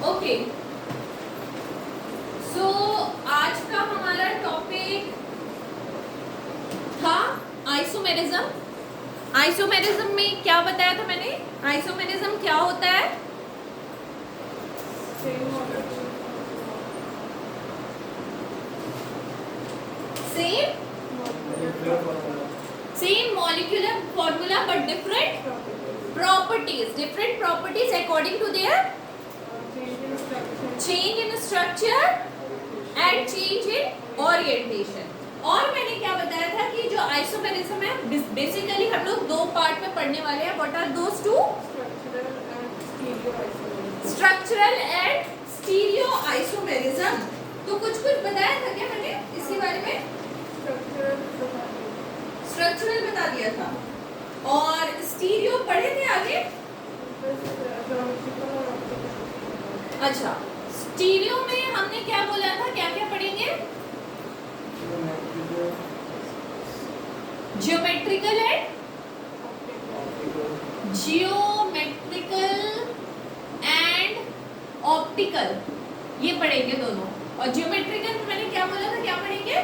Okay, सो आज का हमारा टॉपिक था आइसोमेरिज्म। आइसोमेरिज्म में क्या बताया था मैंने? आइसोमेरिज्म क्या होता है? Same molecular formula but different properties according to their change in structure and change in orientation। और मैंने क्या बताया था कि जो आइसोमेरिज्म है बेसिकली हम लोग दो पार्ट में पढ़ने वाले हैं। What are those two? Structural and stereo isomerism. तो कुछ बताया था क्या मैंने इसके बारे में? स्ट्रक्चरल बता दिया था। और स्टीरियो पढ़े थे आगे? अच्छा, स्टीरियो में हमने क्या बोला था, क्या क्या पढ़ेंगे? ज्योमेट्रिकल एंड ऑप्टिकल, ये पढ़ेंगे दोनों। और ज्योमेट्रिकल में मैंने क्या बोला था, क्या पढ़ेंगे?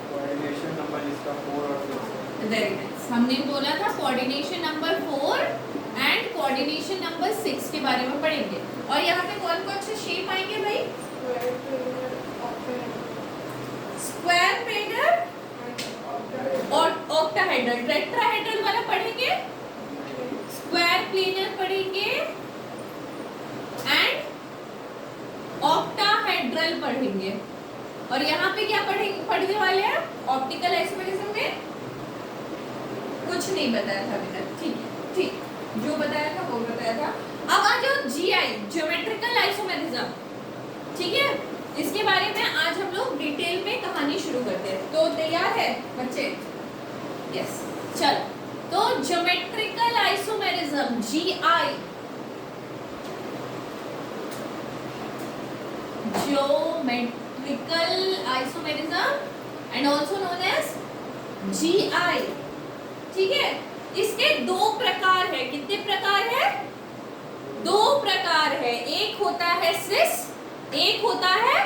कोऑर्डिनेशन नंबर इसका 4 और 6। Very nice. हमने बोला था coordination number 4 and coordination number 6 के बारे में पढ़ेंगे। और यहाँ पे कौन कौन से शेप आएंगे भाई? स्क्वायर प्लेनर और ऑक्टाहेड्रल। टेट्राहेड्रल वाला पढ़ेंगे, स्क्वायर प्लेनर पढ़ेंगे एंड ऑक्टाहेड्रल पढ़ेंगे। और यहाँ पे क्या पढ़ने वाले हैं? ऑप्टिकल आइसोमेरिज्म में कुछ नहीं बताया था अभी तक। ठीक है, ठीक, जो बताया था वो बताया था। अब आ जाओ जीआई, ज्योमेट्रिकल आइसोमेरिज्म। ठीक है, इसके बारे में आज हम लोग डिटेल में कहानी शुरू करते हैं। तो तैयार है बच्चे? यस, चलो। तो geometrical isomerism, GI, geometrical isomerism and also known as GI. ठीक है, इसके दो प्रकार है। कितने प्रकार है? दो प्रकार है। एक होता है सिस, एक होता है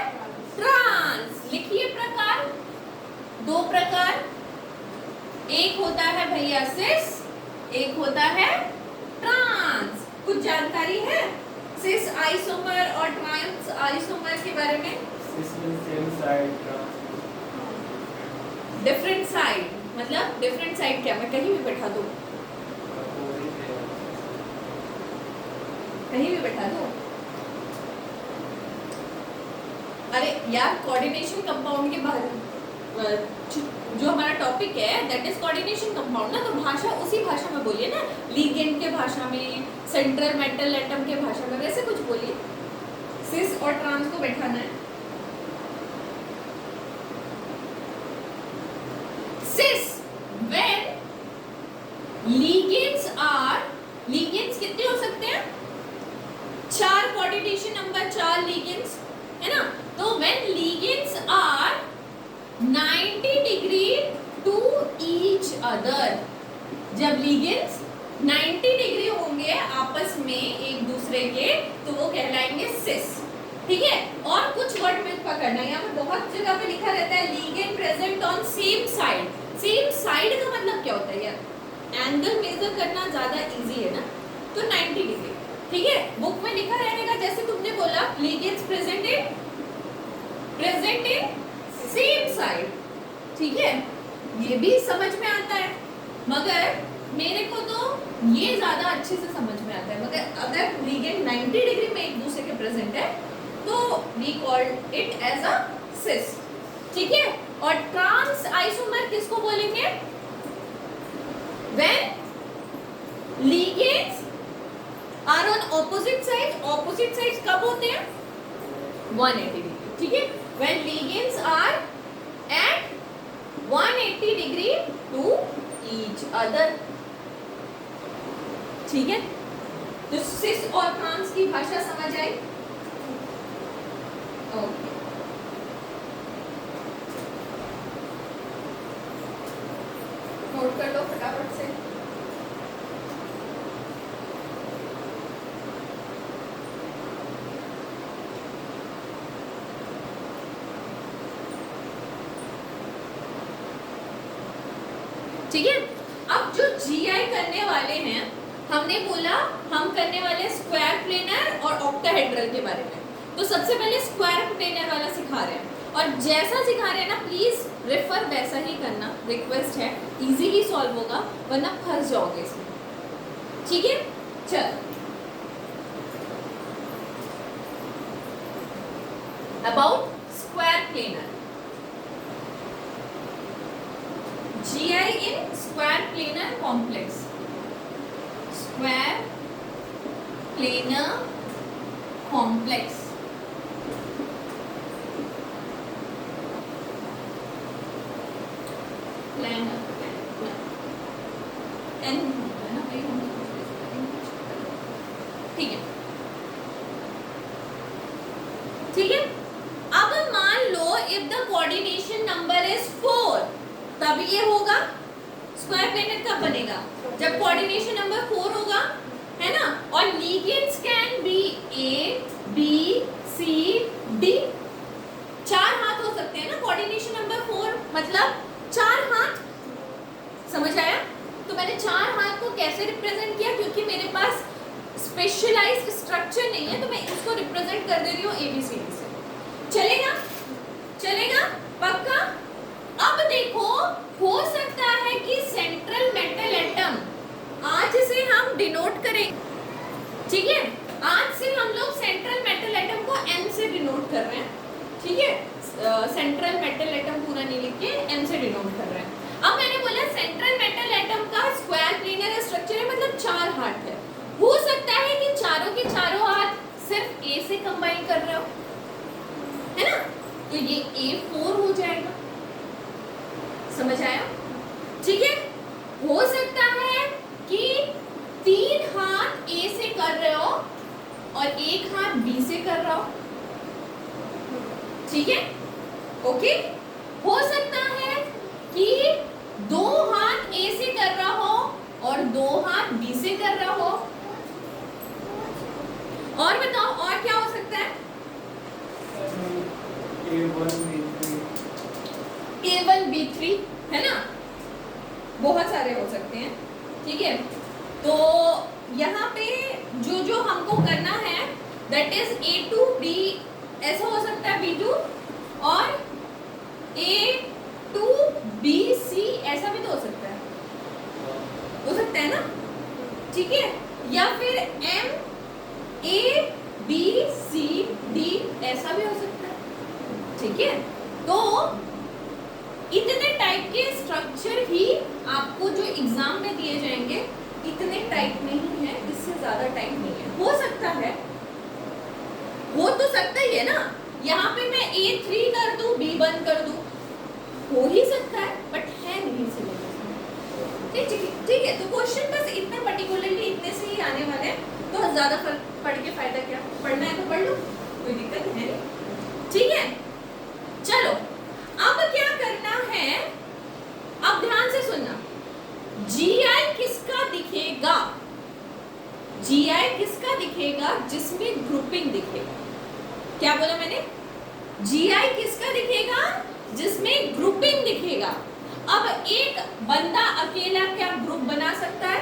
ट्रांस। लिखिए प्रकार, दो प्रकार। एक होता है भैया सिस, एक होता है ट्रांस। कुछ जानकारी है सिस आइसोमर और ट्रांस आइसोमर के बारे में? Cis means same side, trans different side. मतलब डिफरेंट साइड क्या? मैं कहीं भी बैठा दूं, कहीं भी बैठा दूं। अरे यार, कोऑर्डिनेशन कंपाउंड के बारे जो हमारा टॉपिक है दैट इज कोऑर्डिनेशन कंपाउंड ना, तो भाषा उसी भाषा में बोलिए ना। लिगेंड के भाषा में, सेंट्रल मेटल एटम के भाषा में, वैसे कुछ बोलिए। सिस और ट्रांस को बैठाना है। सिस when ligands are, ligands कितने हो सकते हैं? 4 कोऑर्डिनेशन नंबर 4 ligands है ना। तो when ligands are 90 degree to each other, जब ligands 90 डिग्री होंगे आपस में एक दूसरे के, तो वो कहलाएंगे सिस। ठीक है, और कुछ वर्ड में पकड़ना, यहाँ पे बहुत जगह पे लिखा रहता है ligand present on same side। Same side का मतलब क्या होता है यार? एंगल मेजर करना ज्यादा इजी है ना, तो 90 डिग्री। ठीक है, बुक में लिखा रहने का, जैसे तुमने बोला ligands present in same side. ठीक है, ये भी समझ में आता है, मगर मेरे को तो ये ज्यादा अच्छे से समझ में आता है। मगर अगर लिगेंड 90 डिग्री में एक दूसरे के प्रेजेंट है तो we call it as a cis. ठीक है, और ट्रांस आइसोमर किसको बोलेंगे? when ligands are on opposite sides। opposite sides कब होते हैं? 180 डिग्री। ठीक है, when ligands are at 180 degree to each other। ठीक है, तो सिस और ट्रांस की भाषा समझ आई? ओके, नोट कर लो फटाफट से। ठीक है। अब जो जीआई करने वाले हैं, हमने बोला हम करने वाले स्क्वायर प्लेनर और ऑक्टाहेड्रल के बारे में। तो सबसे पहले स्क्वायर प्लेनर वाला सिखा रहे हैं, और जैसा सिखा रहे हैं ना प्लीज रेफर वैसा ही करना, रिक्वेस्ट है। इजी ही सॉल्व होगा, वरना फंस जाओगे इसमें। ठीक है, चल about square planar, GI in square planar complex. Square planar complex. Planar. N है ना भाई, हम ठीक है, ठीक है। अब मान लो if the coordination number is 4, तब ये होगा स्क्वायर प्लेनर कब बनेगा, जब कोऑर्डिनेशन नंबर 4 होगा, है ना। और ligands can be A B C D, 4 हाथ हो सकते हैं ना, कोऑर्डिनेशन नंबर 4 मतलब 4 हाथ, समझ आया। तो मैंने 4 हाथ को कैसे रिप्रेजेंट किया, क्योंकि मेरे पास स्पेशलाइज्ड स्ट्रक्चर नहीं है, तो मैं इसको रिप्रेजेंट कर दे रही हूँ ABCD से। चलेगा, चलेगा पक्का। अब देखो, हो सकता है कि सेंट्रल मेटल एटम, आज से हम डिनोट करें, ठीक है, आज से हम लोग सेंट्रल मेटल एटम को M से डिनोट कर रहे हैं, ठीक है। सेंट्रल मेटल एटम पूरा नहीं लिख के M से डिनोट कर रहे हैं। अब मैंने बोला सेंट्रल मेटल एटम का स्क्वायर प्लेनर स्ट्रक्चर है, मतलब 4 हाथ है। हो सकता है कि चारों के चारों हाथ सिर्फ A से कंबाइन कर रहे हो, है ना, तो ये A4 हो जाएगा, समझ आया, ठीक है। हो सकता है कि 3 हाथ A से कर रहे हो और 1 हाथ B से कर रहा हो, ठीक है, ओके। हो सकता है कि 2 हाथ A से कर रहा हो और 2 हाथ B से कर रहा हो। और बताओ और क्या हो सकता है? A1 B3 है ना, बहुत सारे हो सकते हैं, ठीक है। तो यहाँ पे जो जो हमको करना है दैट इज A2 B, ऐसा हो सकता है B2, और A2 B C ऐसा भी तो हो सकता है ना, ठीक है। या फिर M A B C D ऐसा भी हो सकता है, ठीक है। तो इतने टाइप के स्ट्रक्चर ही आपको जो एग्जाम में दिए जाएंगे, इतने टाइप में ही है, इससे ज्यादा टाइप नहीं है। हो सकता है, हो तो सकता ही है ना, यहाँ पे मैं A3 कर दूं, B1 कर दूं, हो ही सकता है, बट है नहीं सिलेबस में, ठीक है। तो क्वेश्चन बस इतने पर्टिकुलरली इतने से ही आने वाले हैं, तो ज्यादा पढ़ के फायदा क्या, पढ़ना है तो पढ़ लो, कोई दिक्कत है नहीं, ठीक है। चलो अब क्या करना है, अब ध्यान से सुनना, GI किसका दिखेगा, GI किसका दिखेगा जिसमें ग्रुपिंग दिखेगा। क्या बोला मैंने, GI किसका दिखेगा जिसमें ग्रुपिंग दिखेगा। अब एक बंदा अकेला क्या ग्रुप बना सकता है?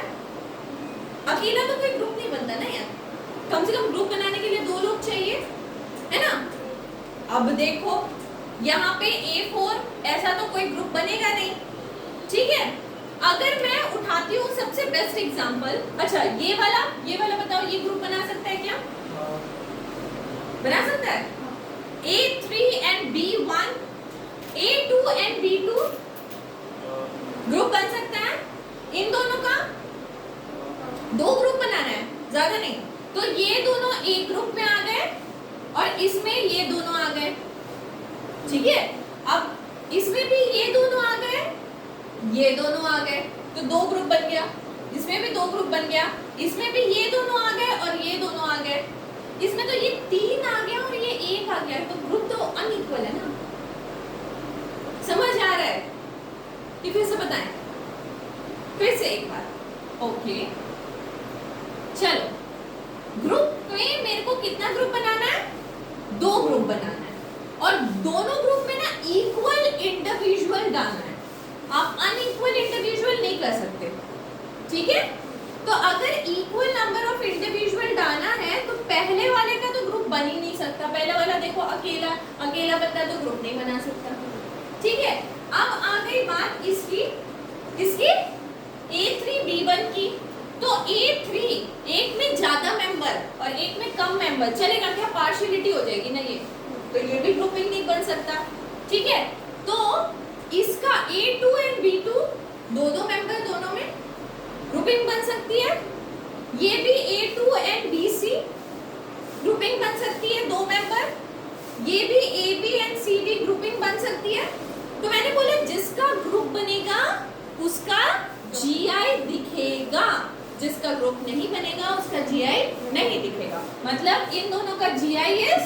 अकेला तो कोई ग्रुप नहीं बनता ना यार, कम से कम ग्रुप बनाने के लिए 2 लोग चाहिए, है ना। अब देखो यहाँ पे A4, ऐसा तो कोई ग्रुप बनेगा नहीं, ठीक है। अगर मैं उठाती हूँ सबसे बेस्ट एग्जांपल, अच्छा ये वाला बताओ, ये ग्रुप बना सकता है क्या? बना सकता है। A3 and B1, A2 and B2 group बन सकता है। इन दोनों का 2 ग्रुप बनाना है, ज्यादा नहीं। तो ये दोनों एक ग्रुप में आ गए और इसमें ये दोनों आ गए, ठीक है। अब इसमें भी ये दोनों आ गए, ये दोनों आ गए, तो 2 ग्रुप बन गया। इसमें भी 2 ग्रुप बन गया, इसमें भी ये दोनों आ गए और ये दोनों आ गए। इसमें तो ये 3 आ गया और ये 1 आ गया, तो ग्रुप तो अनइक्वल है ना। समझ आ रहा है कि फिर से बताएं, फिर से एक बार, ओके। चलो ग्रुप में मेरे को कितना ग्रुप बनाना है? 2 ग्रुप बनाना है, और दोनों ग्रुप में ना इक्वल इंडिविजुअल डालना है। आप अनइक्वल इंडिविजुअल नहीं कर सकते, ठीक है। तो अगर इक्वल नंबर ऑफ इंडिविजुअल डालना है तो पहले वाले का तो ग्रुप बन ही नहीं सकता। पहले वाला देखो अकेला अकेला बंदा तो ग्रुप नहीं बना सकता, ठीक है। अब आ गई बात इसकी A3B1 की। तो A3 एक में ज्यादा मेंबर और एक में कम मेंबर चलेगा क्या? पार्शियलिटी हो जाएगी ना ये, तो ये भी ग्रुपिंग नहीं बन सकता, ठीक है। तो इसका A2 एंड B2 दो मेंबर दोनों में ग्रुपिंग बन सकती है। ये भी A2 एंड BC ग्रुपिंग बन सकती है, दो मेंबर। ये भी AB एंड CD ग्रुपिंग बन सकती है। तो मैंने बोला जिसका ग्रुप बनेगा उसका GI दिखेगा, जिसका ग्रुप नहीं बनेगा उसका GI नहीं दिखेगा। मतलब इन दोनों का GI is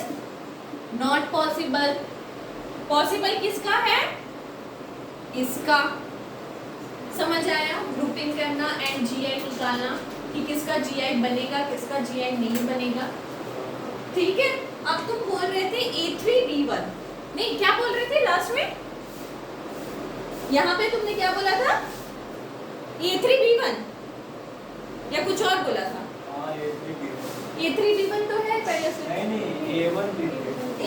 not possible. Possible किसका है? इसका। समझ आया? ग्रुपिंग करना एंड GI निकालना कि किसका GI बनेगा किसका GI नहीं बनेगा, ठीक है। अब तुम बोल रहे थे A3B1, नहीं क्या बोल रहे थे लास्ट में? यहाँ पे तुमने क्या बोला था? A3B1 या कुछ और बोला था? हाँ A3B1 तो है पहले से। नहीं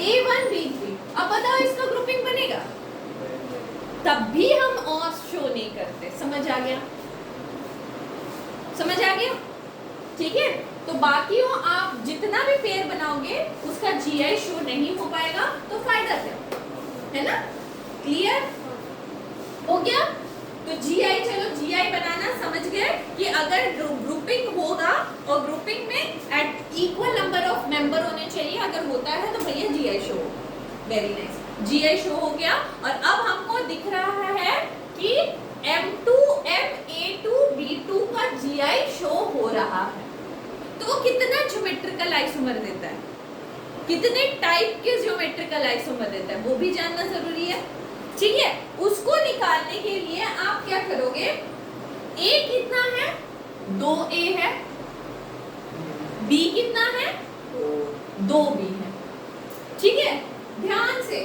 A1B3। अब बताओ इसका ग्रुपिंग बनेगा? तब भी हम और शो नहीं करते। समझ आ गया? समझ आ गया? ठीक है। तो बाकियों आप जितना भी पेयर बनाओगे उसका GI शो नहीं हो पाएगा, तो फायदा क्या, है ना? क्लियर हो गया? तो GI, चलो GI बनाना समझ गए कि अगर ग्रुपिंग होगा और ग्रुपिंग में at equal number of member होने चाहिए, अगर होता है तो भैया GI show. Very nice, GI show हो गया। और अब हमको दिख रहा है कि M2 A2B2 का GI शो हो रहा है। तो वो कितना ज्योमेट्रिकल आइसोमर देता है, कितने टाइप के ज्योमेट्रिकल आइसोमर देता है, वो भी जानना जरूरी है, ठीक है। उसको निकालने के लिए आप क्या करोगे? A कितना है? 2A है। B कितना है? 2B है, ठीक है। ध्यान से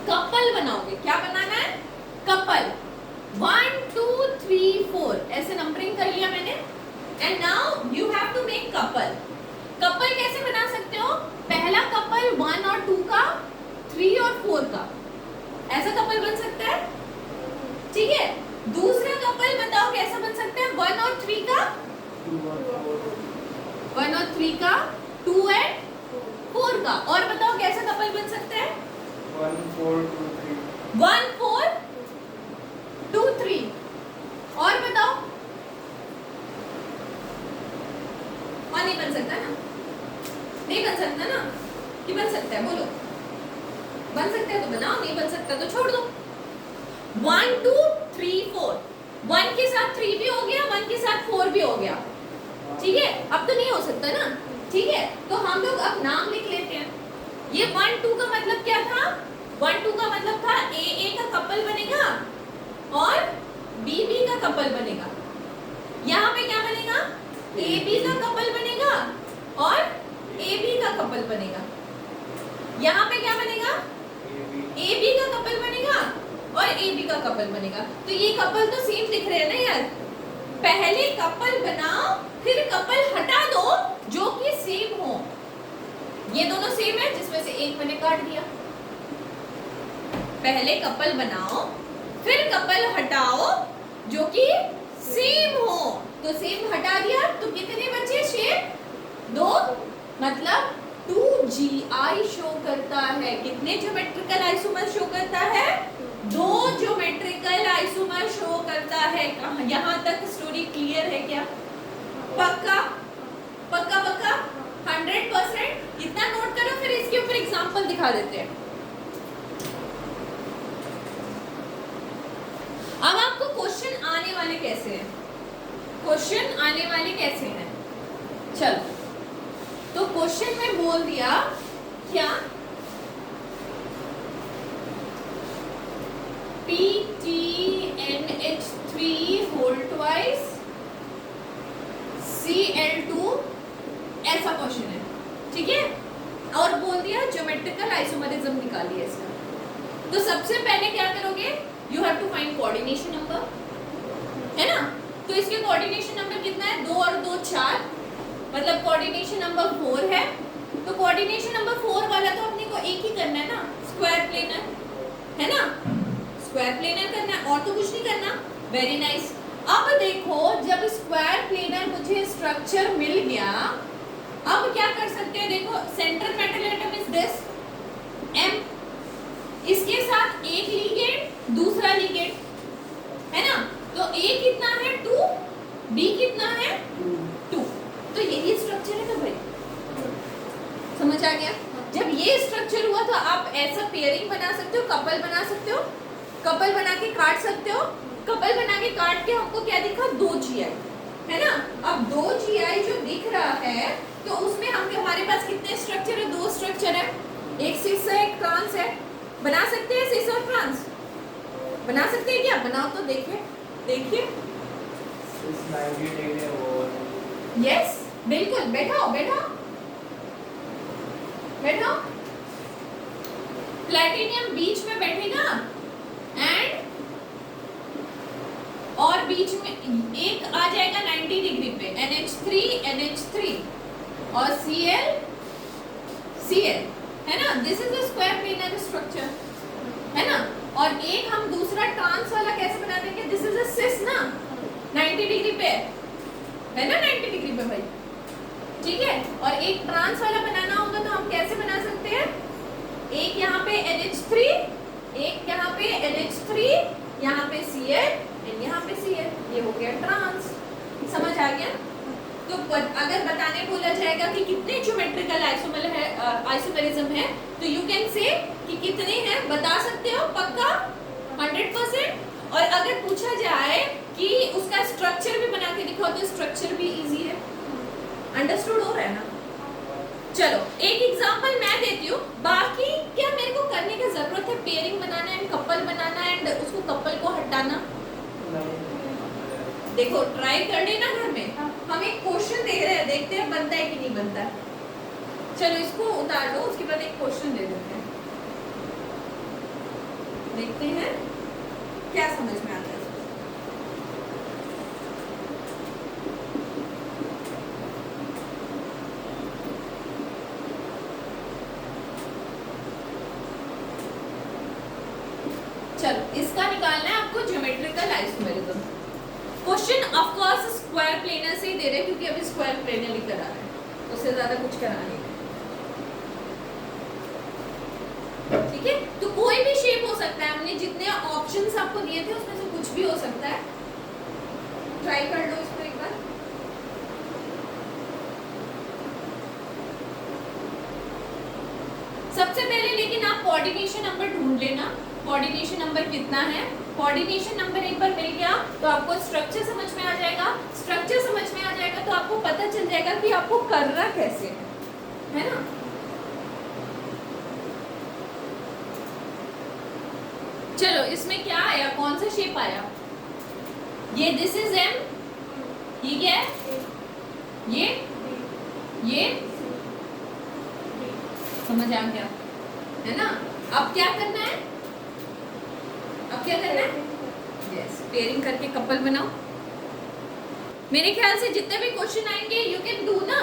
कपल बनाओगे। क्या बनाना है? कपल। 1 2 3 4 ऐसे नंबरिंग कर लिया मैंने। And now you have to make couple. Couple कैसे बना सकते हो? पहला कपल 1 और 2 का, 3 और 4 का, ऐसा कपल बन सकता है, ठीक है। दूसरा कपल बताओ कैसा बन सकता है? 1 और 3 का, 1 और 3 का, 2 एंड 4 का। और बताओ कैसा कपल बन सकता है? 1 4 2 3 1 4 2 3। और बताओ? और नहीं बन सकता ना? नहीं बन सकता ना? कि बन सकता है? बोलो। बन सकता है तो बनाओ, नहीं बन सकता तो छोड़ दो। 1 2 3 4, 1 के साथ 3 भी हो गया, 1 के साथ 4 भी हो गया, ठीक है। अब तो नहीं हो सकता ना, ठीक है। तो हम लोग अब नाम लिख लेते हैं। ये 1 2 का मतलब क्या था? 1 2 का मतलब था A का कपल बनेगा और B का कपल बनेगा। यहाँ पे क्या बनेगा? AB का कपल बनेगा और AB का कपल बनेगा। यहाँ पे क्या बनेगा? AB का कपल बनेगा और AB का कपल बनेगा। तो ये कपल तो सेम दिख रहे हैं ना यार। पहले कपल बनाओ, फिर कपल हटा दो जो कि सेम हो। ये दोनों सेम है, जिसमें से एक मैंने काट दिया। पहले कपल बनाओ, फिर कपल हटाओ जो कि सेम हो। तो सेम हटा दिया तो कितने बचे? शेप 2, मतलब 2GI शो करता है। कितने ज्योमेट्रिकल आइसोमर शो करता है? 2 ज्योमेट्रिकल आइसोमर शो करता है। यहाँ तक स्टोरी क्लियर है क्या? पक्का पक्का पक्का 100%। इतना नोट करो, फिर इसके ऊपर एग्जांपल दिखा देते हैं। अब आपको क्वेश्चन आने वाले कैसे हैं? क्वेश्चन आने वाले कैसे हैं? चलो, तो क्वेश्चन में बोल दिया क्या? PTNH3 होल ट्वाइस Cl2, ऐसा क्वेश्चन है, ठीक है। और बोल दिया ज्योमेट्रिकल आइसोमरिज्म निकालिए इसका। तो सबसे पहले क्या करोगे? You have to find coordination number, है ना। तो इसके कोऑर्डिनेशन नंबर कितना है, 2 और 2 4, मतलब कोऑर्डिनेशन नंबर 4 है। तो कोऑर्डिनेशन नंबर 4 वाला तो अपने को एक ही करना है ना, स्क्वायर प्लेनर, है ना, स्क्वायर प्लेनर करना है, और तो कुछ नहीं करना। Very nice. अब देखो, जब स्क्वायर प्लेनर मुझे स्ट्रक्चर मिल गया, अब क्या कर सकते हैं, देखो central metal atom is this M, इसके साथ एक लिगेंड दूसरा लिगेंड, है ना। तो A कितना है 2, B कितना है 2, तो यही स्ट्रक्चर है ना भाई, समझ आ गया। जब ये स्ट्रक्चर हुआ तो आप ऐसा पेयरिंग बना सकते हो, कपल बना सकते हो, कपल बना के काट सकते हो। कपल बना के काट के हमको क्या दिखा, 2 GI, है ना। अब 2 GI जो दिख रहा है, तो उसमें हमारे पास कितने स्ट्रक्चर है, 2 स्ट्रक्चर है, एक सिस है एक ट्रांस है। बना सकते हैं सिस और ट्रांस, बना सकते हैं क्या, बनाओ तो देखिए, देखिए। 90 डिग्री और यस बिल्कुल, बैठो बैठो बैठो। प्लैटिनियम बीच में बैठेगा एंड और बीच में एक आ जाएगा 90 डिग्री पे, NH3 और Cl, है ना। This is a square planar structure, है ना। और एक हम दूसरा ट्रांस वाला कैसे बना देंगे, दिस इज अ सिस ना, 90 डिग्री पे है ना, 90 डिग्री पे भाई, ठीक है। और एक ट्रांस वाला बनाना होगा तो हम कैसे बना सकते हैं, एक यहाँ पे NH3, एक यहाँ पे NH3, यहाँ पे Cl एंड यहाँ पे Cl, ये हो गया ट्रांस। समझ आ गया। तो अगर बताने बोला जाएगा कि कितने ज्योमेट्रिकल आइसोमेरिज्म है, तो यू कैन से कि कितने हैं, बता सकते हो पक्का 100%। और अगर पूछा जाए कि उसका स्ट्रक्चर भी बना के दिखाओ, तो स्ट्रक्चर भी इजी है। अंडरस्टूड हो रहा है ना। चलो एक एग्जांपल मैं देती हूँ, बाकी क्या मेरे को करने की जरूरत है, pairing banana and couple banana and उसको कपल को हटाना। देखो ट्राई कर लेना घर में, हम एक क्वेश्चन दे रहे हैं, देखते हैं बनता है कि नहीं बनता है। चलो इसको उतार दो, उसके बाद एक क्वेश्चन दे देते हैं, देखते हैं क्या समझ में आता है। चलो इसका निकालना है आपको geometrical isomerism. Question of course square planar से ही दे रहे हैं, क्योंकि अभी स्क्वायर प्लेनर ही करा रहे हैं, उससे ज्यादा कुछ करा नहीं। ठीक है, तो कोई भी शेप हो सकता है, हमने जितने ऑप्शंस आपको दिए थे उसमें से कुछ भी हो सकता है। ट्राई कर लो इसको एक बार। सबसे पहले लेकिन आप कोऑर्डिनेशन नंबर ढूंढ लेना, कोऑर्डिनेशन नंबर कितना है। कोऑर्डिनेशन नंबर एक बार मिल गया तो आपको स्ट्रक्चर समझ में आ जाएगा, स्ट्रक्चर समझ में आ जाएगा तो आपको पता चल जाएगा कि आपको करना कैसे है ना। चलो इसमें क्या आया, कौन सा शेप आया, ये दिस इज M, ये क्या है, ये समझ आ गया है ना। अब क्या करना है, अब क्या करना है, यस पेयरिंग करके कपल बनाओ। मेरे ख्याल से जितने भी क्वेश्चन आएंगे यू कैन डू ना,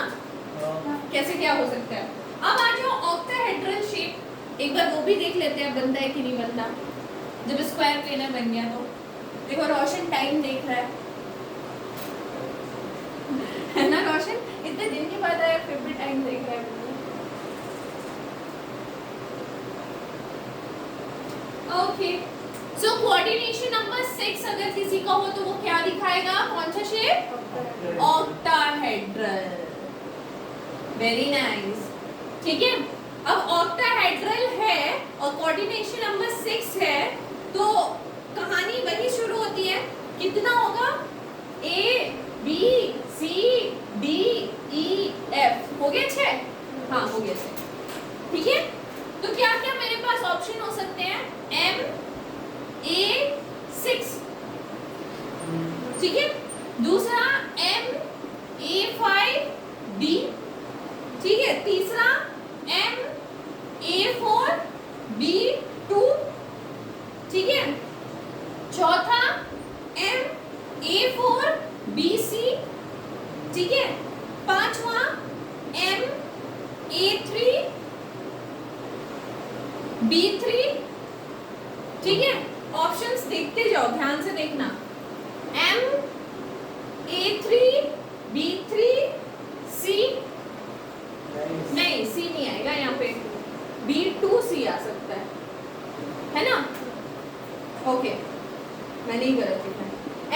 कैसे क्या हो सकता है। अब आ जाओ ऑक्टाहेड्रल शेप, एक बार वो भी देख लेते हैं बनता है कि नहीं बनता। जब स्क्वायर प्लेनर बन गया तो देखो, रोशन टाइम देख रहा है ना, रोशन इतने दिन के बाद आया फिर भी टाइम देख रहा है। ओके, सो कोऑर्डिनेशन नंबर 6 अगर किसी का हो तो वो क्या दिखाएगा, कौन सा शेप, ऑक्टाहेड्रल। वेरी नाइस, ठीक है। अब ऑक्टाहेड्रल है और कोऑर्डिनेशन नंबर 6 है, तो कहानी वही शुरू होती है, कितना होगा, A B C D E F, हो गया 6, हाँ हो गया 6, ठीक है। तो क्या क्या मेरे पास ऑप्शन हो सकते हैं, M A 6, ठीक है। दूसरा M A 5 D, ठीक है। तीसरा M A 4 B 2, ठीक है। चौथा M A4 BC, ठीक है। पांचवा M A3 B3, ठीक है। ऑप्शंस देखते जाओ, ध्यान से देखना। M A3 B3 C, नहीं C नहीं आएगा यहाँ पे, B2C आ सकता है ना। ओके, मैं नहीं गलत लिखा है।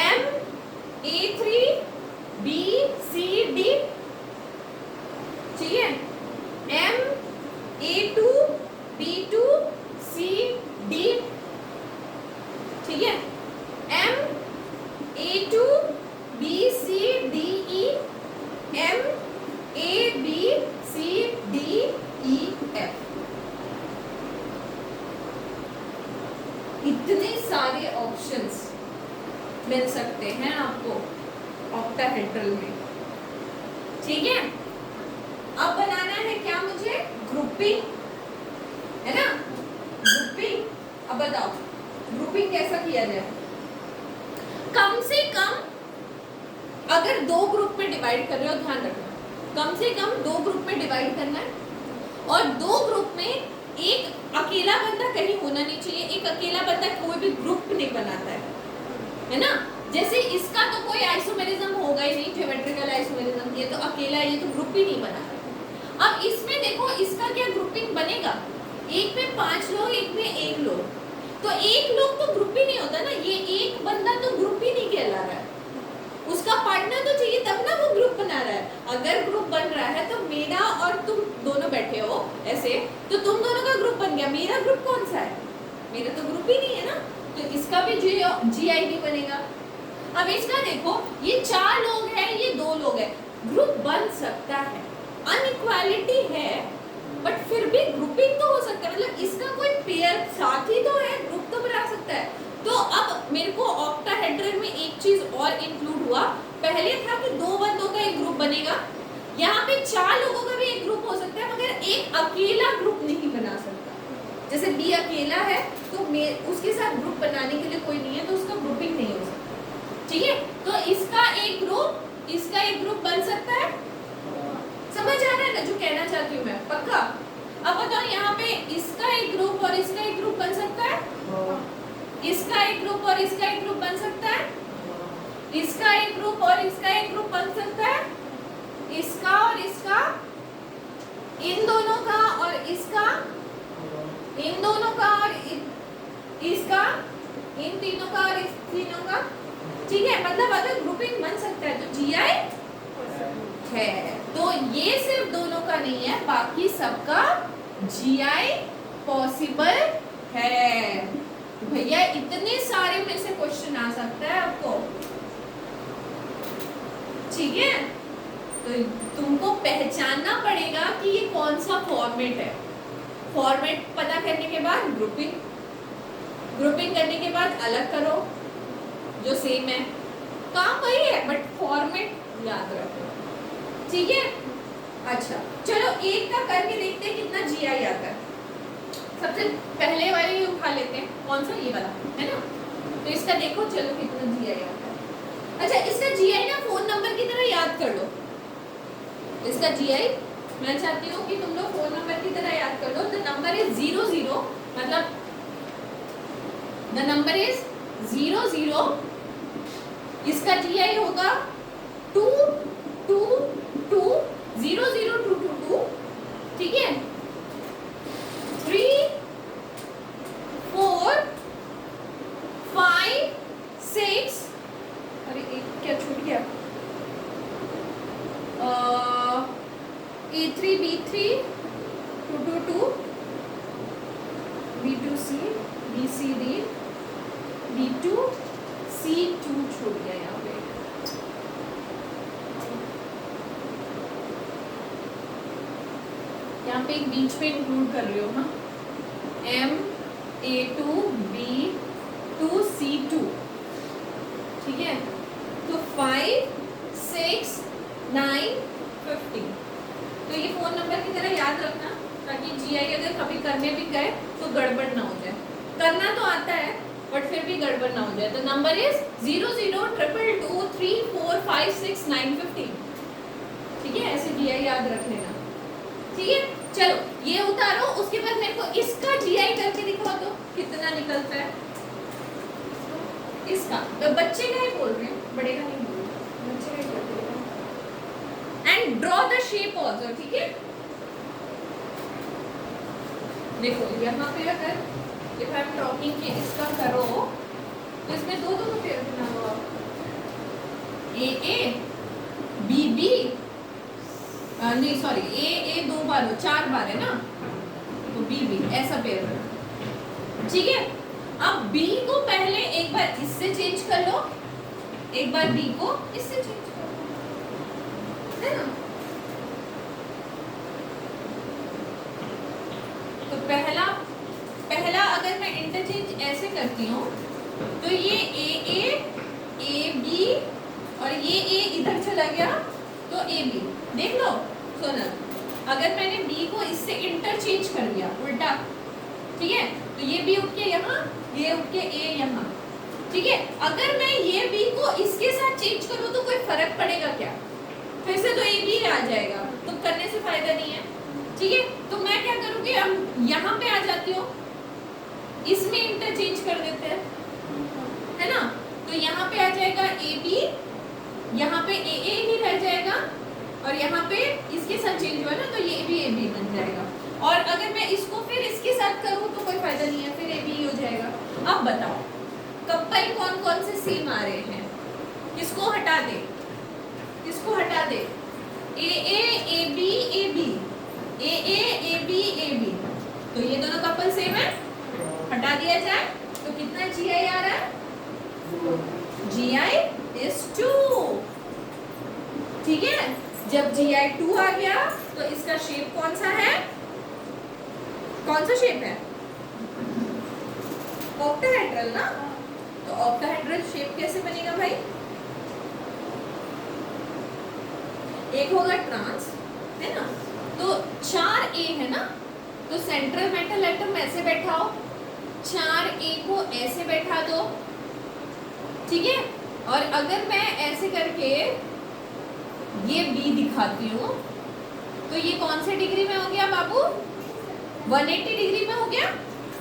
M A3 B C D, ठीक है। M A2 B2 C D, ठीक है। M A2 B C D E, M A B C D E F। इतने सारे ऑप्शंस मिल सकते हैं आपको ऑक्टाहेड्रल में, ठीक है। अब बनाना है क्या मुझे, ग्रुपिंग, है ना, ग्रुपिंग। अब बताओ ग्रुपिंग कैसा किया जाए। कम से कम अगर दो ग्रुप में डिवाइड कर रहे हो, ध्यान रखना, कम से कम दो ग्रुप में डिवाइड करना है, और दो ग्रुप में एक अकेला बंदा कहीं होना नहीं चाहिए। एक अकेला बंदा कोई भी ग्रुप नहीं बनाता है ना। जैसे इसका तो कोई आइसोमेरिज्म होगा ही नहीं, ज्योमेट्रिकल आइसोमेरिज्म, ये तो अकेला, ये तो ग्रुप ही नहीं बना। अब इसमें देखो इसका क्या ग्रुपिंग बनेगा, एक में 5 लोग, एक में 1 लोग, तो 1 लोग तो ग्रुप ही नहीं होता ना, ये एक बंदा तो ग्रुप ही नहीं कहला रहा है, उसका पार्टनर तो चाहिए तब ना वो ग्रुप बना रहा है। अगर ग्रुप बन रहा है तो मेरा और तुम दोनों बैठे हो ऐसे, तो तुम दोनों का ग्रुप बन गया, मेरा ग्रुप कौन सा है, मेरा तो ग्रुप ही नहीं है ना, तो इसका भी GID बनेगा। अब इसका देखो, ये 4 लोग हैं, ये 2 लोग हैं, ग्रुप बन सकता है, अनइक्वालिटी है, बट फिर भी ग्रुपिंग तो हो सकता है, मतलब इसका कोई पेयर साथी तो है, ग्रुप तो बना सकता है। तो अब मेरे को ऑक्टाहेड्रल में एक चीज और इंक्लूड हुआ, पहले था कि 2 बंदों का एक ग्रुप बनेगा, यहाँ पे 4 लोगों का भी एक ग्रुप हो सकता है, मगर एक अकेला ग्रुप नहीं बना सकता। जैसे B अकेला है तो उसके साथ ग्रुप बनाने के लिए कोई नहीं है, तो उसका ग्रुपिंग नहीं हो सकता, ठीक है। तो इसका एक ग्रुप बन सकता है, समझ आ रहा है ना जो कहना चाहती हूँ मैं, पक्का। अब बताओ यहाँ पे इसका एक ग्रुप और इसका एक ग्रुप बन सकता है, इसका एक ग्रुप और इसका एक ग्रुप बन सकता है, इसका एक ग्रुप और इसका एक ग्रुप बन सकता है, इसका और इसका, इन दोनों का और इसका, इन दोनों का और इसका, इन तीनों का और इस तीनों का, ठीक है। मतलब अगर ग्रुपिंग बन सकता है तो GI है, तो ये सिर्फ दोनों का नहीं है, बाकी सबका GI पॉसिबल है। भैया इतने सारे में से क्वेश्चन आ सकता है आपको, ठीक है। तो तुमको पहचानना पड़ेगा कि ये कौन सा फॉर्मेट है। फॉर्मेट पता करने के बाद ग्रुपिंग करने के बाद अलग करो जो सेम है, काम वही है बट फॉर्मेट याद रखो, ठीक है। अच्छा चलो एक का करके देखते हैं कितना GI आता है। सबसे पहले वाले ही उठा लेते हैं, कौन सा, ये वाला है ना। तो इसका देखो चलो कितना GI आता है। अच्छा इसका GI ना फोन नंबर की तरह याद कर लो। इसका GI मैं चाहती हूँ कि तुम लोग फोन नंबर की तरह याद कर लो। द नंबर इज 00, मतलब द नंबर इज 00, इसका GI होगा 2 2 2 0 0 2 2 2, ठीक है। 3 4 5 6, अरे एक क्या छूट गया, A3 B3 2 2 2, B2C BCD B2 C2 छूट गया यहाँ पे। यहाँ पे एक बीच में इंक्लूड कर रही हो ना, M A2 B2 C2, ठीक है। तो 5 6 9 15, तो ये फोन नंबर की तरह याद रखना ताकि GI अगर कभी करने भी गए तो गड़बड़ ना हो जाए। करना तो आता है बट फिर भी गड़बड़ ना हो जाए। तो नंबर इज 002223456915। ठीक है, ऐसे GI याद रख लेना। ठीक है, चलो ये उतारो, उसके बाद मेरे को इसका GI करके दिखाओ तो कितना निकलता है इसका। तो बच्चे का ही बोल रहे हैं, बड़े का नहीं बोल रहे, बच्चे का ही करके दिखाओ। And draw the shape also. ठीक है, देखो यहाँ पे अगर इफ आई एम टॉकिंग कि इसका करो तो इसमें दो दो पेयर बना लो आप, ए ए बी बी, नहीं सॉरी ए ए 2 बार हो, 4 बार है ना, तो बी बी ऐसा पेयर बना। ठीक है, अब बी को पहले एक बार इससे चेंज कर लो, एक बार बी को इससे चेंज कर लो, है ना। तो पहला अगर मैं इंटरचेंज ऐसे करती हूँ तो ये ए बी और ये ए इधर चला गया तो ए बी। देख लो सोनल, अगर मैंने बी को इससे इंटरचेंज कर दिया उल्टा, ठीक है, तो ये बी उठ के यहाँ, ये उठ के ए यहाँ। ठीक है, अगर मैं ये बी को इसके साथ चेंज करूँ तो कोई फर्क पड़ेगा क्या? फिर से तो ए बी आ जाएगा, तो करने से फायदा नहीं है। ठीक है, तो मैं क्या करूँगी, हम यहाँ पे आ जाती हूँ, इसमें इंटरचेंज कर देते हैं, है ना। तो यहाँ पे आ जाएगा ए बी, यहाँ पे ए ए ही रह जाएगा, और यहाँ पे इसके साथ चेंज हुआ ना, तो ये भी ए बी बन जाएगा। और अगर मैं इसको फिर इसके साथ करूँ तो कोई फायदा नहीं है, फिर ए बी हो जाएगा। अब बताओ कपल कौन कौन से सेम आ रहे हैं, किसको हटा दे, किसको हटा दे, A A B A B, A B A B, तो ये दोनों कपल सेम है, हटा दिया जाए तो कितना GI आ रहा है, GI is 2। ठीक है, जब GI 2 आ गया तो इसका शेप कौन सा है, कौन सा शेप है, ऑक्टाहेड्रल ना। तो ऑक्टाहेड्रल शेप कैसे बनेगा भाई, एक होगा ट्रांस, है ना, तो 4 ए है ना, तो सेंट्रल मेटल एटम ऐसे बैठाओ, 4 ए को ऐसे बैठा दो। ठीक है, और अगर मैं ऐसे करके ये बी दिखाती हूँ तो ये कौन से डिग्री में हो गया बाबू, 180 डिग्री में हो गया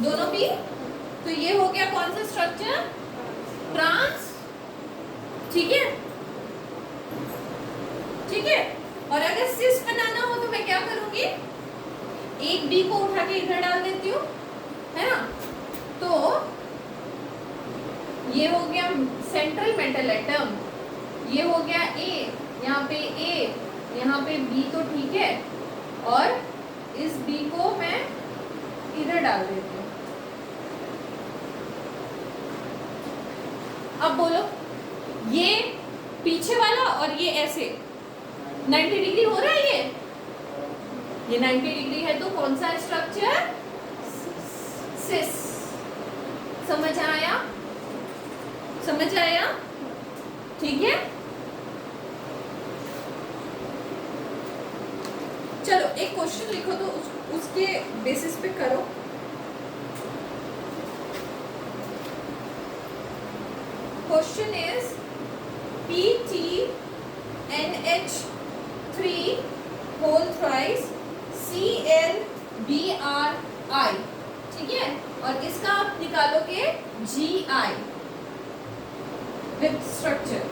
दोनों बी। तो ये हो गया कौन सा स्ट्रक्चर, ट्रांस। ठीक है, ठीक है, और अगर सिस बनाना हो तो मैं क्या करूंगी, एक बी को उठा के इधर डाल देती हूँ, है ना। तो ये हो गया सेंट्रल मेटल एटम, ये हो गया ए, यहाँ पे ए, यहाँ पे बी, तो ठीक है, और इस बी को मैं इधर डाल देती हूँ। अब बोलो, ये पीछे वाला और ये ऐसे 90 डिग्री हो रहा है, ये 90 डिग्री है, तो कौन सा स्ट्रक्चर, सिस। समझ आया, समझ आया, ठीक है। चलो एक क्वेश्चन लिखो तो उसके बेसिस पे करो। Question is PTNH3 whole thrice ClBrI। ठीक है, और इसका आप निकालोगे GI विद स्ट्रक्चर।